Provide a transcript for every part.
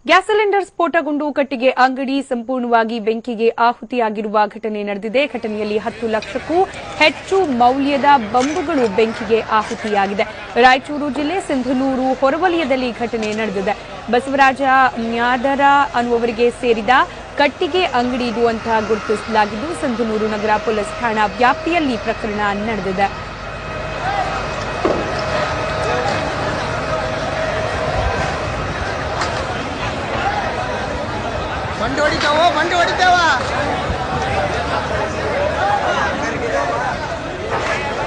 Gas cylinder ಸ್ಫೋಟಗೊಂಡು ಕಟ್ಟಿಗೆ ಅಂಗಡಿ ಸಂಪೂರ್ಣವಾಗಿ ಬೆಂಕಿಗೆ ಆಹುತಿಯಾಗಿರುವ ಘಟನೆ ನಡೆದಿದೆ. ಘಟನೆಯಲ್ಲಿ 10 ಲಕ್ಷಕ್ಕೂ ಹೆಚ್ಚು ಮೌಲ್ಯದ ಬಂಬುಗಳು ಬೆಂಕಿಗೆ ಆಹುತಿಯಾಗಿದೆ. ರಾಯಚೂರು ಜಿಲ್ಲೆ ಸಿಂಧನೂರು ಹೊರವಲಯದಲ್ಲಿ ಘಟನೆ ನಡೆದಿದೆ. ಬಸವರಾಜ ನ್ಯಾದರ ಅನ್ನುವರಿಗೆ ಸೇರಿದ ಕಟ್ಟಿಗೆ ಅಂಗಡಿ ಇದು ಅಂತ ಗುರುತಿಸಲಾಗಿದ್ದು, ಸಿಂಧನೂರು ನಗರ ಪೊಲೀಸ್ ಠಾಣಾ ವ್ಯಾಪ್ತಿಯಲ್ಲಿ ಪ್ರಕರಣ ನಡೆದಿದೆ.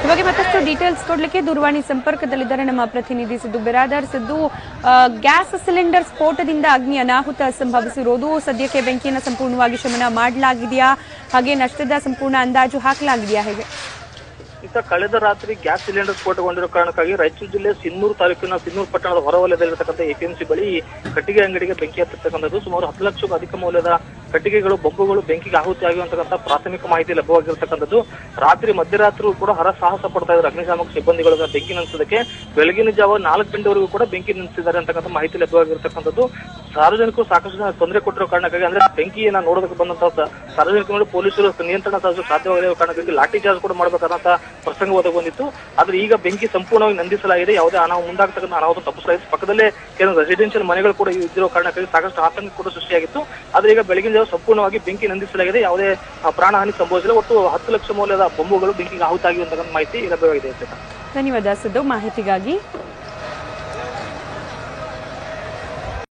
ಇವಾಗ ಮತ್ತಷ್ಟು ಡೀಟೇಲ್ಸ್ ಕೊಡ್ಲಿಕ್ಕೆ ದೂರವಾಣಿ ಸಂಪರ್ಕದಲ್ಲಿದ್ದಾರೆ ನಮ್ಮ ಪ್ರತಿನಿಧಿ ಸಿದ್ದು ಬಿರಾದರ್. ಸಿದ್ದು, ಗ್ಯಾಸ್ ಸಿಲಿಂಡರ್ ಸ್ಫೋಟದಿಂದ ಅಗ್ನಿ ಅನಾಹುತ ಸಂಭವಿಸಿರೋದು, ಸದ್ಯಕ್ಕೆ ಬೆಂಕಿಯನ್ನು ಸಂಪೂರ್ಣವಾಗಿ ಶಮನ ಮಾಡಲಾಗಿದೆಯಾ? ಹಾಗೆ ನಷ್ಟದ ಸಂಪೂರ್ಣ ಅಂದಾಜು ಹಾಕಲಾಗಿದೆಯಾ? ಹೇಗೆ ಕಳೆದ ರಾತ್ರಿ ಗ್ಯಾಸ್ ಸಿಲಿಂಡರ್ ಸ್ಫೋಟಗೊಂಡಿರೋ ಕಾರಣಕ್ಕಾಗಿ ರಾಯಚೂರು ಜಿಲ್ಲೆ ಸಿನ್ನೂರು ತಾಲೂಕಿನ ಸಿನ್ನೂರು ಪಟ್ಟಣದ ಹೊರವಲಯದಲ್ಲಿರತಕ್ಕಂಥ ಎಪಿಎಂಸಿ ಬಳಿ ಕಟ್ಟಿಗೆ ಅಂಗಡಿಗೆ ಬೆಂಕಿ ಹತ್ತಿರ್ತಕ್ಕಂಥದ್ದು. ಸುಮಾರು 10 ಲಕ್ಷಕ್ಕೂ ಅಧಿಕ ಮೌಲ್ಯದ ಕಟ್ಟಿಗೆಗಳು, ಬೊಂಬುಗಳು ಬೆಂಕಿಗೆ ಆಹುತಿಯಾಗಿರುವಂತಕ್ಕಂಥ ಪ್ರಾಥಮಿಕ ಮಾಹಿತಿ ಲಭ್ಯವಾಗಿರತಕ್ಕಂಥದ್ದು. ಮಧ್ಯರಾತ್ರಿ ಕೂಡ ಹರಸಾಹಸ ಪಡ್ತಾ ಇದ್ದಾರೆ ಅಗ್ನಿಶಾಮಕ ಸಿಬ್ಬಂದಿಗಳು ಬೆಂಕಿ ನಂದಿಸೋದಕ್ಕೆ. ಬೆಳಗಿನ ಜಾವ 4 ಗಂಟೆವರೆಗೂ ಕೂಡ ಬೆಂಕಿ ನಂದಿಸಿದ್ದಾರೆ ಅಂತಕ್ಕಂಥ ಮಾಹಿತಿ ಲಭ್ಯವಾಗಿರತಕ್ಕಂಥದ್ದು. ಸಾರ್ವಜನಿಕರು ಸಾಕಷ್ಟು ಜನ ತೊಂದರೆ ಕೊಟ್ಟಿರೋ ಕಾರಣಕ್ಕಾಗಿ, ಅಂದ್ರೆ ಬೆಂಕಿಯನ್ನ ನೋಡೋದಕ್ಕೆ ಬಂದಂತಹ ಸಾರ್ವಜನಿಕರು ಪೊಲೀಸರು ನಿಯಂತ್ರಣ ಸಾಧಿಸಲು ಸಾಧ್ಯವಾಗಿರೋ ಕಾರಣಕ್ಕಾಗಿ ಲಾಠಿ ಚಾರ್ಜ್ ಕೂಡ ಮಾಡಬೇಕಾದಂತಹ ಪ್ರಸಂಗ ಒದಗಿ ಬಂದಿತ್ತು. ಆದ್ರೆ ಈಗ ಬೆಂಕಿ ಸಂಪೂರ್ಣವಾಗಿ ನಂದಿಸಲಾಗಿದೆ. ಯಾವುದೇ ಮುಂದಾಗ್ತಕ್ಕಂಥ ಅನಾಹುತ ತಪ್ಪಿಸಲಾಗಿದೆ. ಪಕ್ಕದಲ್ಲೇ ಕೆಲವು ರೆಸಿಡೆನ್ಷಿಯಲ್ ಮನೆಗಳು ಕೂಡ ಇದ್ದಿರೋ ಕಾರಣಕ್ಕಾಗಿ ಸಾಕಷ್ಟು ಆತಂಕ ಕೂಡ ಸೃಷ್ಟಿಯಾಗಿತ್ತು. ಆದ್ರೆ ಈಗ ಬೆಳಗಿನ ಜಾವ ಸಂಪೂರ್ಣವಾಗಿ ಬೆಂಕಿ ನಂದಿಸಲಾಗಿದೆ. ಯಾವುದೇ ಪ್ರಾಣಹಾನಿ ಸಂಭವಿಸಿಲ್ಲ. ಒಟ್ಟು 10 ಲಕ್ಷ ಮೌಲ್ಯದ ಬೊಂಬುಗಳು ಬೆಂಕಿಗೆ ಆಹುತಿಯಾಗಿರುವಂತಹ ಮಾಹಿತಿ ಲಭ್ಯವಾಗಿದೆ. ಧನ್ಯವಾದ ಸಿದ್ದು ಮಾಹಿತಿಗಾಗಿ.